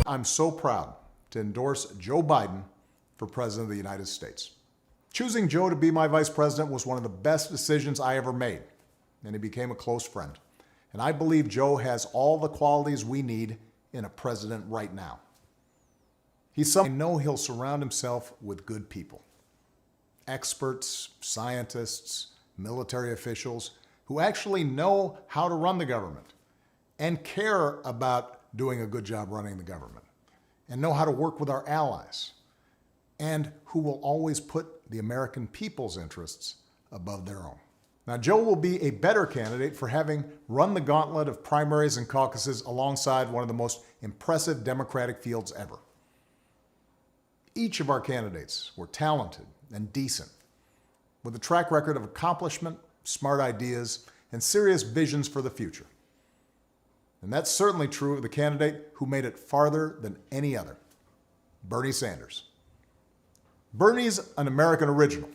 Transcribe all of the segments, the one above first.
I'm so proud to endorse Joe Biden for President of the United States. Choosing Joe to be my vice president was one of the best decisions I ever made, and he became a close friend. And I believe Joe has all the qualities we need in a president right now. He's someone I know he'll surround himself with good people. Experts, scientists, military officials who actually know how to run the government and care about doing a good job running the government and know how to work with our allies, and who will always put the American people's interests above their own. Now, Joe will be a better candidate for having run the gauntlet of primaries and caucuses alongside one of the most impressive Democratic fields ever. Each of our candidates were talented and decent, with a track record of accomplishment, smart ideas, and serious visions for the future. And that's certainly true of the candidate who made it farther than any other, Bernie Sanders. Bernie's an American original,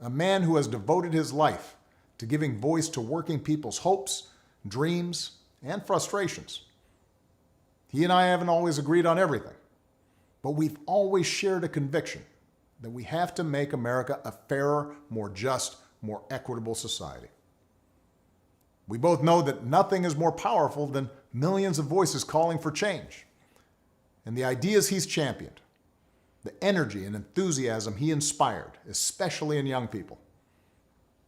a man who has devoted his life to giving voice to working people's hopes, dreams, and frustrations. He and I haven't always agreed on everything, but we've always shared a conviction that we have to make America a fairer, more just, more equitable society. We both know that nothing is more powerful than millions of voices calling for change. And the ideas he's championed, the energy and enthusiasm he inspired, especially in young people,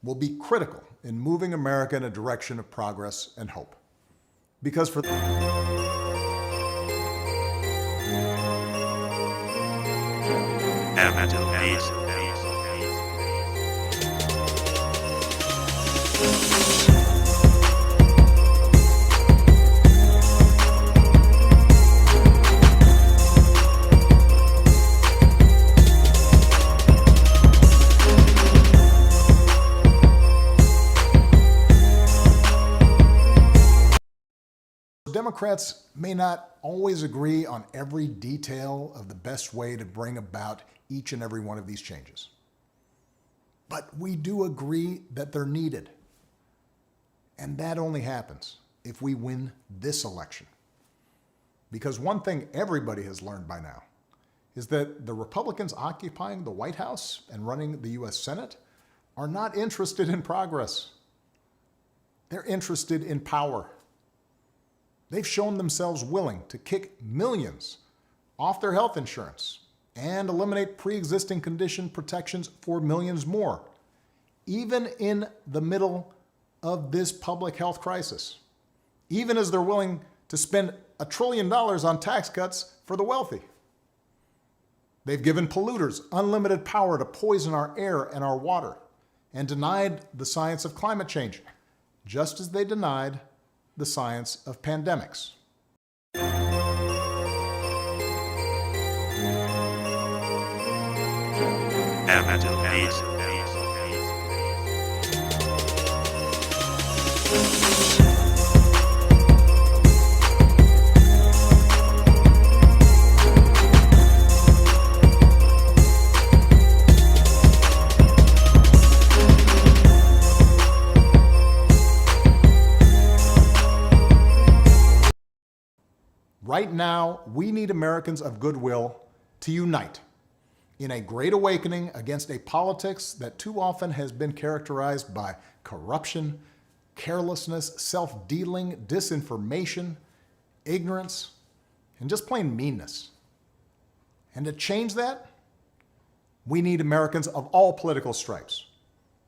will be critical in moving America in a direction of progress and hope. Because for Democrats may not always agree on every detail of the best way to bring about each and every one of these changes. But we do agree that they're needed. And that only happens if we win this election. Because one thing everybody has learned by now is that the Republicans occupying the White House and running the U.S. Senate are not interested in progress. They're interested in power. They've shown themselves willing to kick millions off their health insurance and eliminate pre-existing condition protections for millions more, even in the middle of this public health crisis, even as they're willing to spend $1 trillion on tax cuts for the wealthy. They've given polluters unlimited power to poison our air and our water and denied the science of climate change, just as they denied the science of pandemics. Right now, we need Americans of goodwill to unite in a great awakening against a politics that too often has been characterized by corruption, carelessness, self-dealing, disinformation, ignorance, and just plain meanness. And to change that, we need Americans of all political stripes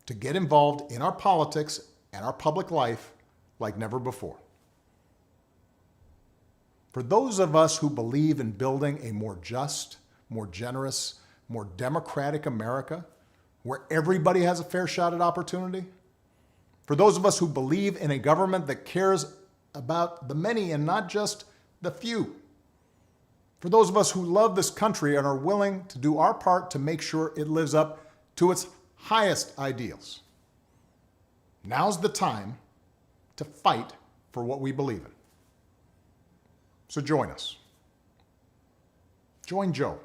to get involved in our politics and our public life like never before. For those of us who believe in building a more just, more generous, more democratic America, where everybody has a fair shot at opportunity, for those of us who believe in a government that cares about the many and not just the few, for those of us who love this country and are willing to do our part to make sure it lives up to its highest ideals, now's the time to fight for what we believe in. So join us. Join Joe.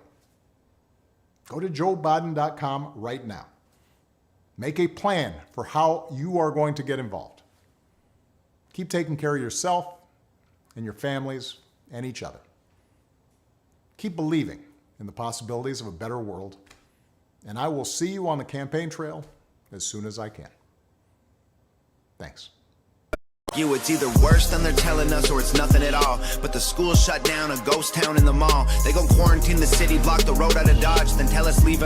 Go to joebiden.com right now. Make a plan for how you are going to get involved. Keep taking care of yourself and your families and each other. Keep believing in the possibilities of a better world, and I will see you on the campaign trail as soon as I can. Thanks. It's either worse than they're telling us or it's nothing at all. But the school shut down, a ghost town in the mall. They gon' quarantine the city, block the road out of Dodge, then tell us leave it.